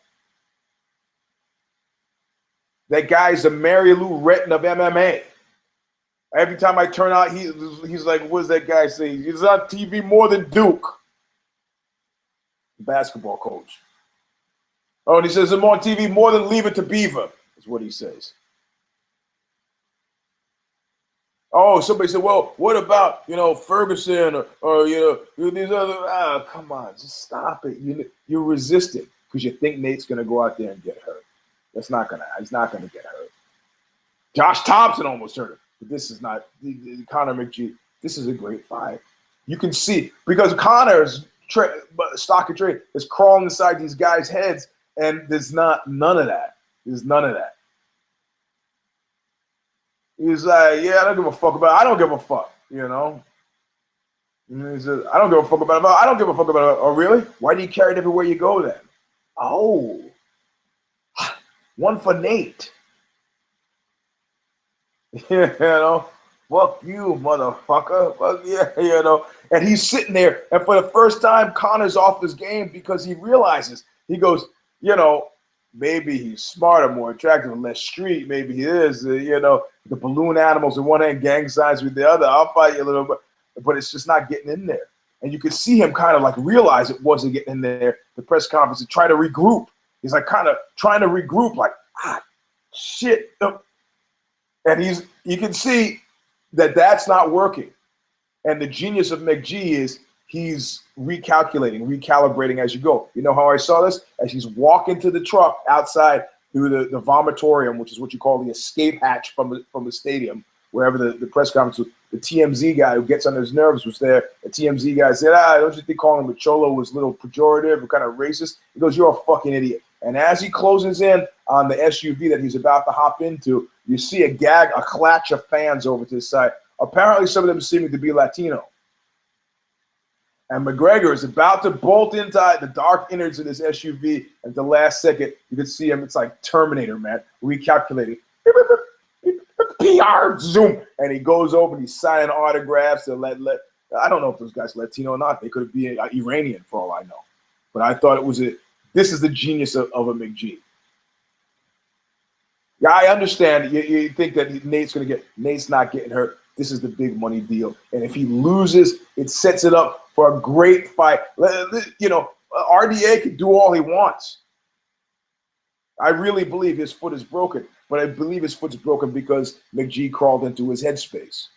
That guy's the Mary Lou Retton of MMA. Every time I turn out, he's like, what does that guy say? He's on TV more than Duke. Basketball coach. Oh, and he says, I'm on TV more than Leave It to Beaver, is what he says. Oh, somebody said, well, what about, Ferguson or these other, come on, just stop it. You're resisting because you think Nate's going to go out there and get hurt. He's not going to get hurt. Josh Thompson almost hurt him. But this is not Conor McGee. This is a great fight. You can see, because Conor's stock and trade is crawling inside these guys' heads, and there's none of that. There's none of that. He's like, yeah, I don't give a fuck about it. I don't give a fuck, And he says, I don't give a fuck about it. I don't give a fuck about it. Oh, really? Why do you carry it everywhere you go then? Oh, one for Nate. Fuck you, motherfucker. Fuck yeah, And he's sitting there, and for the first time, Conor's off his game because he realizes, he goes, maybe he's smarter, more attractive, and less street. Maybe he is, the balloon animals in one hand, gang signs with the other. I'll fight you a little bit, but it's just not getting in there. And you could see him kind of like realize it wasn't getting in there. The press conference and try to regroup. He's like kind of trying to regroup, like, shit. And you can see that that's not working. And the genius of McGee is he's recalibrating as you go. You know how I saw this? As he's walking to the truck outside, through the vomitorium, which is what you call the escape hatch from the stadium, wherever the press conference was. The TMZ guy who gets on his nerves was there. The TMZ guy said, don't you think calling him a cholo was a little pejorative or kind of racist? He goes, you're a fucking idiot. And as he closes in on the SUV that he's about to hop into, you see a clutch of fans over to his side. Apparently, some of them seeming to be Latino. And McGregor is about to bolt inside the dark innards of this SUV. At the last second, you can see him. It's like Terminator, man, recalculating. PR zoom, and he goes over and he's signing autographs to let. I don't know if those guys are Latino or not. They could be Iranian for all I know. But I thought this is the genius of a McG. Yeah, I understand. You think that Nate's not getting hurt. This is the big money deal. And if he loses, it sets it up for a great fight. You know, RDA can do all he wants. I really believe his foot is broken, but I believe his foot's broken because McG crawled into his headspace.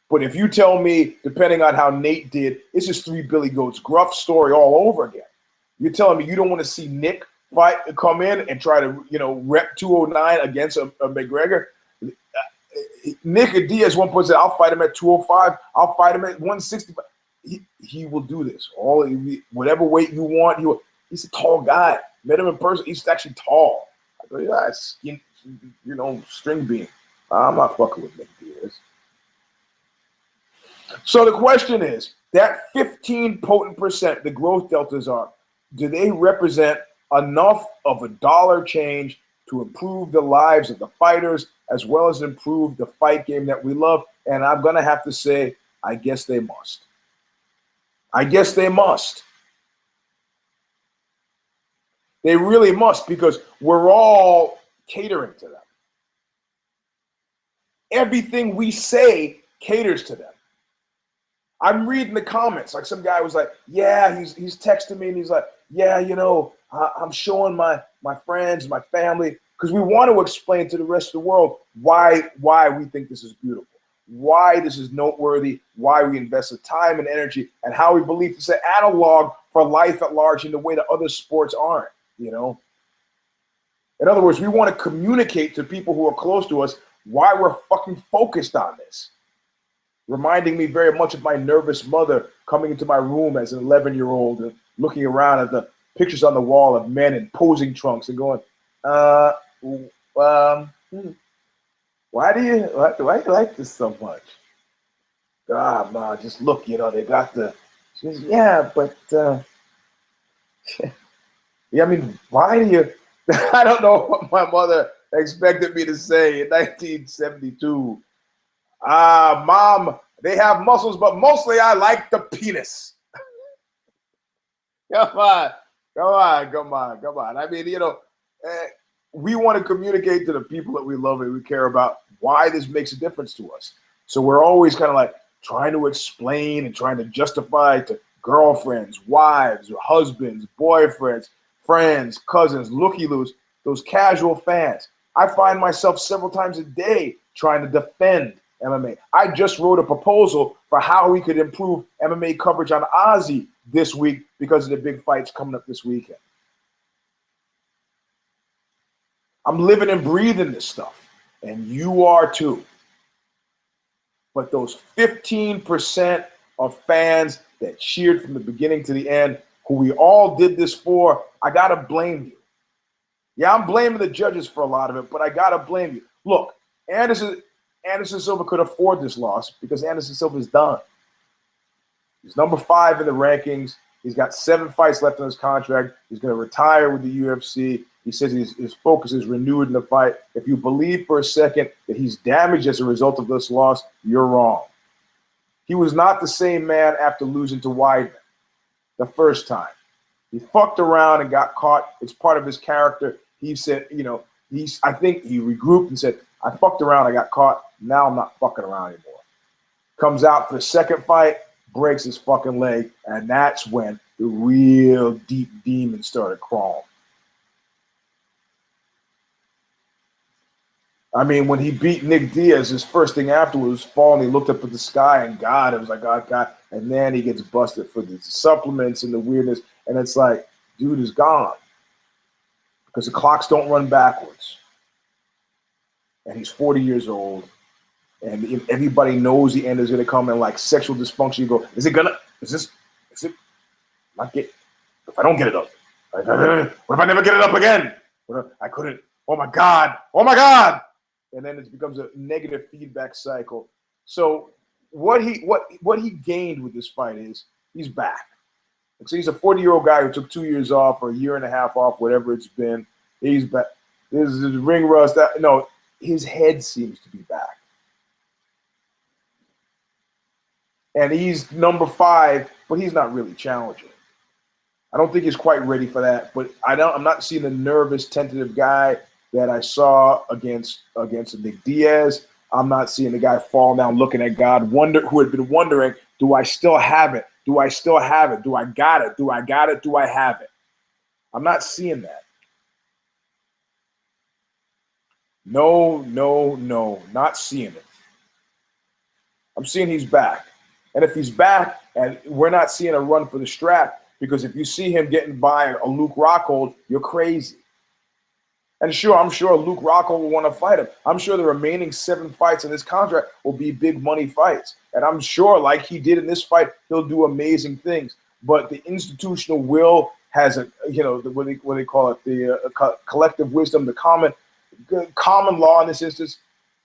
But if you tell me, depending on how Nate did, it's just three Billy Goats Gruff story all over again. You're telling me you don't want to see Nick come in and try to, rep 209 against a McGregor? Nick Diaz one point said, I'll fight him at 205. I'll fight him at 165. He will do this. Whatever weight you want. He's a tall guy. Met him in person. He's actually tall. I go, yeah, skin, string bean. I'm not fucking with Nick Diaz. So the question is, that 15 potent percent, the growth deltas are, do they represent enough of a dollar change to improve the lives of the fighters as well as improve the fight game that we love? And I'm going to have to say, I guess they must. I guess they must. They really must, because we're all catering to them. Everything we say caters to them. I'm reading the comments. Like some guy was like, yeah, he's texting me and he's like, yeah, I'm showing my friends, my family, because we want to explain to the rest of the world why we think this is beautiful, why this is noteworthy, why we invest the time and energy, and how we believe it's an analog for life at large in the way that other sports aren't, In other words, we want to communicate to people who are close to us why we're fucking focused on this. Reminding me very much of my nervous mother coming into my room as an 11-year-old and looking around at the pictures on the wall of men in posing trunks and going, why do you like this so much? God, Ma, just look, they got the, she goes, yeah, but, yeah, I mean, why do you, I don't know what my mother expected me to say in 1972. Mom, they have muscles, but mostly I like the penis. Come on. I mean, we want to communicate to the people that we love and we care about why this makes a difference to us. So we're always kind of like trying to explain and trying to justify to girlfriends, wives, or husbands, boyfriends, friends, cousins, looky-loos, those casual fans. I find myself several times a day trying to defend MMA. I just wrote a proposal for how we could improve MMA coverage on Ozzy this week because of the big fights coming up this weekend. I'm living and breathing this stuff, and you are too. But those 15% of fans that cheered from the beginning to the end, who we all did this for, I gotta blame you. Yeah, I'm blaming the judges for a lot of it, but I gotta blame you. Look, Anderson Silva could afford this loss because Anderson Silva is done. He's number 5 in the rankings. He's got 7 fights left on his contract. He's going to retire with the UFC. He says his focus is renewed in the fight. If you believe for a second that he's damaged as a result of this loss, you're wrong. He was not the same man after losing to Weidman the first time. He fucked around and got caught. It's part of his character. He said, I think he regrouped and said, I fucked around, I got caught. Now I'm not fucking around anymore. Comes out for the second fight, breaks his fucking leg, and that's when the real deep demons started crawling. I mean, when he beat Nick Diaz, his first thing afterwards was falling. He looked up at the sky, and God, it was like, oh, God. And then he gets busted for the supplements and the weirdness, and it's like, dude is gone. because the clocks don't run backwards. And he's 40 years old. And if everybody knows the end is going to come, and like sexual dysfunction, you go, is it, not get, if I don't get it up, what if I never get it up again? I couldn't, oh my God. And then it becomes a negative feedback cycle. So what he gained with this fight is he's back. So he's a 40-year-old guy who took 2 years off or a year and a half off, whatever it's been. He's back. This is ring rust. No, his head seems to be back. And he's number 5, but he's not really challenging. I don't think he's quite ready for that. But I'm not seeing the nervous, tentative guy that I saw against Nick Diaz. I'm not seeing the guy fall down looking at God, who had been wondering, do I still have it? Do I still have it? Do I got it? Do I got it? Do I have it? I'm not seeing that. No, not seeing it. I'm seeing he's back. And if he's back, and we're not seeing a run for the strap, because if you see him getting by a Luke Rockhold, you're crazy. And sure, I'm sure Luke Rockhold will want to fight him. I'm sure the remaining 7 fights in this contract will be big money fights. And I'm sure, like he did in this fight, he'll do amazing things. But the institutional will has what they call it, the collective wisdom, the common law in this instance.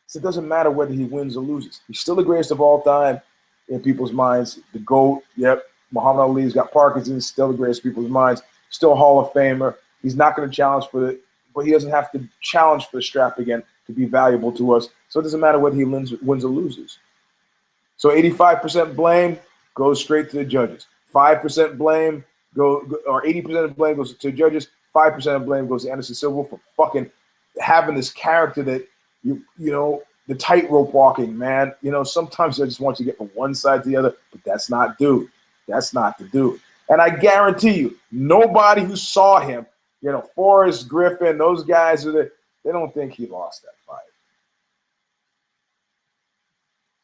So it doesn't matter whether he wins or loses. He's still the greatest of all time in people's minds. The GOAT, yep. Muhammad Ali's got Parkinson's, still the greatest in people's minds. Still Hall of Famer. He's not going to challenge but he doesn't have to challenge for the strap again to be valuable to us. So it doesn't matter whether he wins or loses. So 85% blame goes straight to the judges. 5% blame or 80% of blame goes to judges. 5% of blame goes to Anderson Silva for fucking having this character that the tightrope walking, man. Sometimes I just want you to get from one side to the other, but that's not dude. That's not the dude. And I guarantee you, nobody who saw him, Forrest Griffin, those guys, they don't think he lost that fight.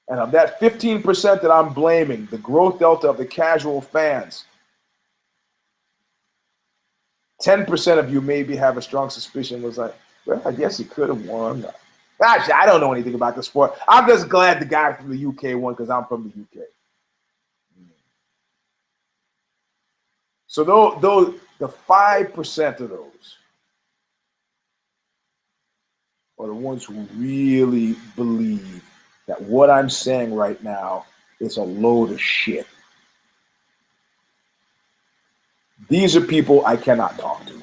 And of that 15% that I'm blaming, the growth delta of the casual fans, 10% of you maybe have a strong suspicion was like, well, I guess he could have won. Actually, I don't know anything about the sport. I'm just glad the guy from the UK won because I'm from the UK. So the 5% of those are the ones who really believe that what I'm saying right now is a load of shit. These are people I cannot talk to.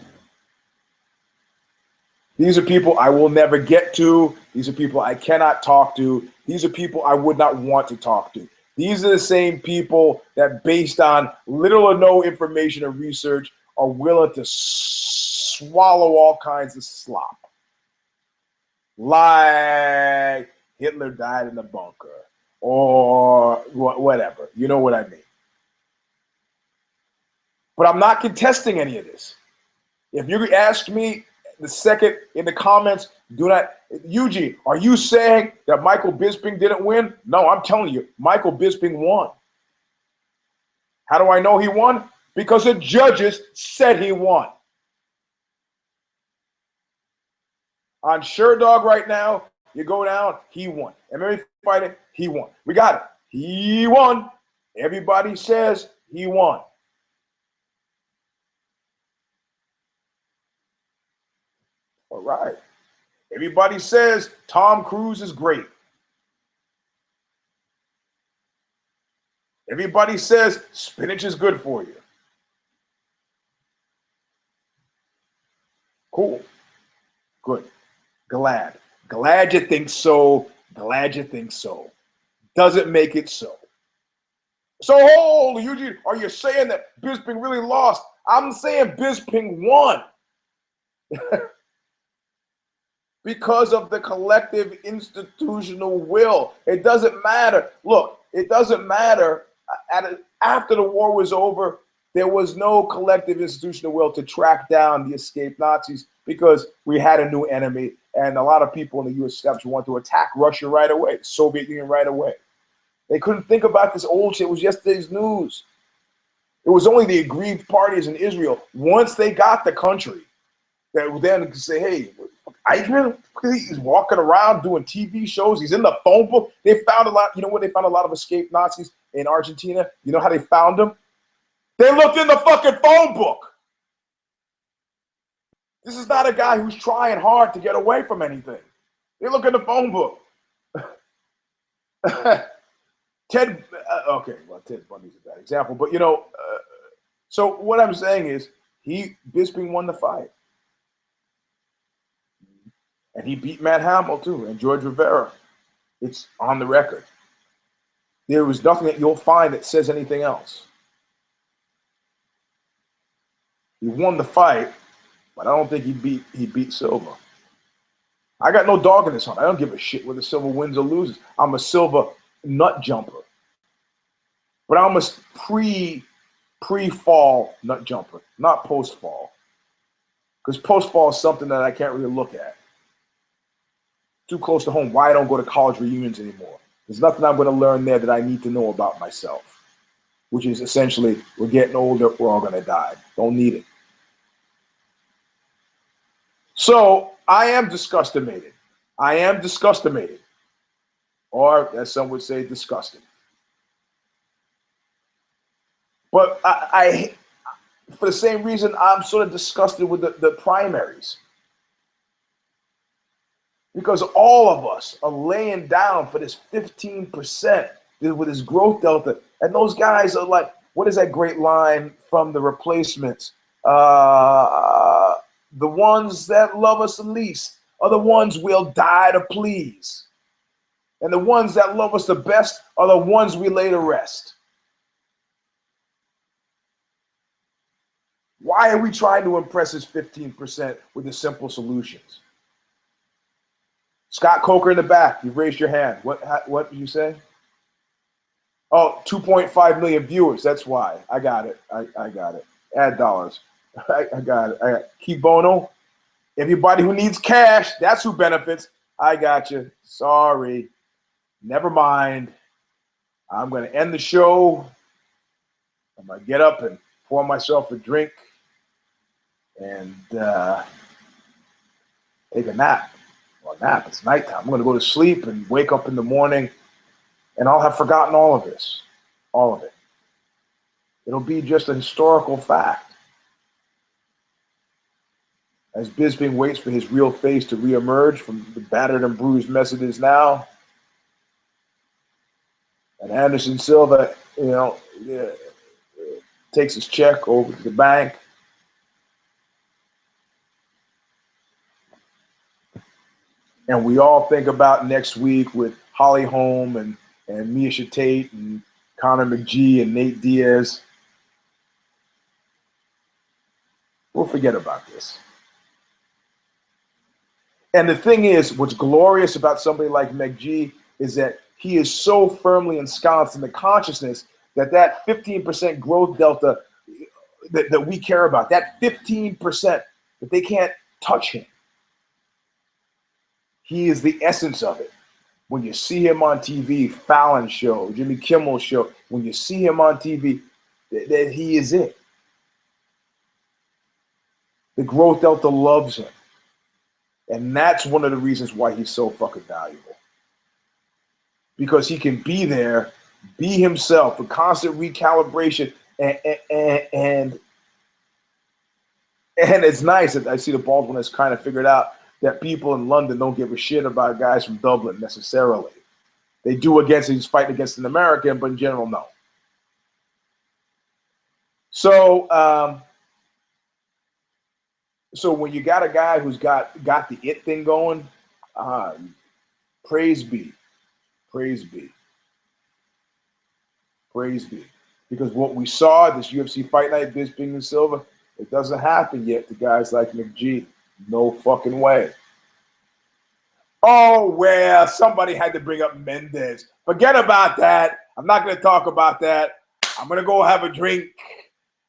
These are people I will never get to. These are people I cannot talk to. These are people I would not want to talk to. These are the same people that, based on little or no information or research, are willing to swallow all kinds of slop. Like Hitler died in the bunker or whatever. You know what I mean. But I'm not contesting any of this. If you ask me the second in the comments, do not, Eugene, are you saying that Michael Bisping didn't win? No, I'm telling you, Michael Bisping won. How do I know he won? Because the judges said he won. On Sherdog right now, you go down, he won. MMA fighting, he won. We got it. He won. Everybody says he won. All right. Everybody says Tom Cruise is great. Everybody says spinach is good for you. Cool. Good. Glad you think so. Glad you think so. Doesn't make it so. So, holy Eugene, are you saying that Bisping really lost? I'm saying Bisping won. Because of the collective institutional will. It doesn't matter. Look, it doesn't matter. After the war was over, there was no collective institutional will to track down the escaped Nazis because we had a new enemy, and a lot of people in the U.S. establishment wanted to attack Russia right away, the Soviet Union right away. They couldn't think about this old shit. It was yesterday's news. It was only the aggrieved parties in Israel, once they got the country, that then could say, hey, Eichmann, he's walking around doing TV shows. He's in the phone book. They found a lot. You know where they found a lot of escaped Nazis in Argentina? You know how they found them? They looked in the fucking phone book. This is not a guy who's trying hard to get away from anything. They look in the phone book. Ted Bundy's a bad example, but so what I'm saying is Bisping won the fight. And he beat Matt Hamill too, and George Rivera. It's on the record. There was nothing that you'll find that says anything else. He won the fight, but I don't think he beat Silva. I got no dog in this hunt. I don't give a shit whether Silva wins or loses. I'm a Silva nut jumper. But I'm a pre-fall nut jumper, not post-fall. Because post-fall is something that I can't really look at. Too close to home. Why I don't go to college reunions anymore. There's nothing I'm going to learn there that I need to know about myself, which is essentially, we're getting older, we're all going to die. Don't need it. So I am disgustimated. Or, as some would say, disgusted. But I for the same reason, I'm sort of disgusted with the primaries. Because all of us are laying down for this 15% with this growth delta. And those guys are like, what is that great line from The Replacements? The ones that love us the least are the ones we'll die to please. And the ones that love us the best are the ones we lay to rest. Why are we trying to impress this 15% with the simple solutions? Scott Coker in the back, you've raised your hand. What did you say? Oh, 2.5 million viewers. That's why. I got it. I got it. Ad dollars. I got it. Key Bono. Everybody who needs cash, that's who benefits. I got you. Sorry. Never mind. I'm going to end the show. I'm going to get up and pour myself a drink and take a nap. Well, nap, it's nighttime. I'm going to go to sleep and wake up in the morning, and I'll have forgotten all of this. All of it. It'll be just a historical fact. As Bisping waits for his real face to reemerge from the battered and bruised mess it is now, and Anderson Silva, takes his check over to the bank. And we all think about next week with Holly Holm and Miesha Tate and Connor McGee and Nate Diaz. We'll forget about this. And the thing is, what's glorious about somebody like McGee is that he is so firmly ensconced in the consciousness that 15% growth delta that we care about, that 15% that they can't touch him. He is the essence of it. When you see him on TV, Fallon show, Jimmy Kimmel show, when you see him on TV, that he is it. The growth delta loves him. And that's one of the reasons why he's so fucking valuable. Because he can be there, be himself, with constant recalibration, and it's nice that I see the Baldwin has kind of figured out that people in London don't give a shit about guys from Dublin necessarily. They do against he's fighting against an American, but in general, no. So, so when you got a guy who's got the it thing going, praise be, praise be, praise be. Because what we saw this UFC Fight Night, Bisping and Silva, it doesn't happen yet to guys like McGee. No fucking way. Oh, well, somebody had to bring up Mendez. Forget about that. I'm not going to talk about that. I'm going to go have a drink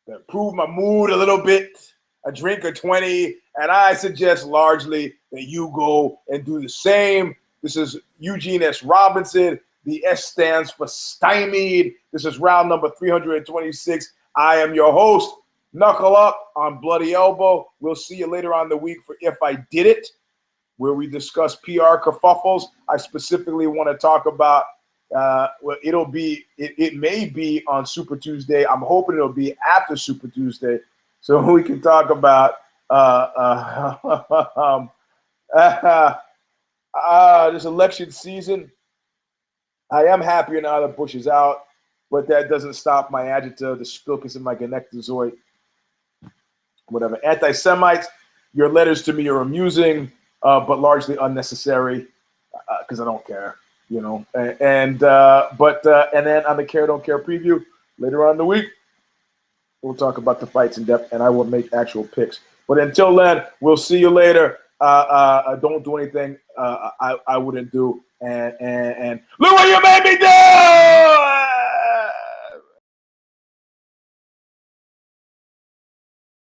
to improve my mood a little bit, a drink of 20, and I suggest largely that you go and do the same. This is Eugene S. Robinson. The S stands for stymied. This is round number 326. I am your host, Knuckle Up on Bloody Elbow. We'll see you later on the week for If I Did It, where we discuss PR kerfuffles. I specifically want to talk about, well, it may be on Super Tuesday. I'm hoping it'll be after Super Tuesday, so we can talk about this election season. I am happier now that Bush is out, but that doesn't stop my agita, the spilkus in my gonectozoid, whatever. Anti-Semites, your letters to me are amusing, but largely unnecessary because I don't care, you know. And then on the Care Don't Care preview later on in the week, we'll talk about the fights in depth, and I will make actual picks. But until then, we'll see you later. Don't do anything I wouldn't do. And look what you made me do!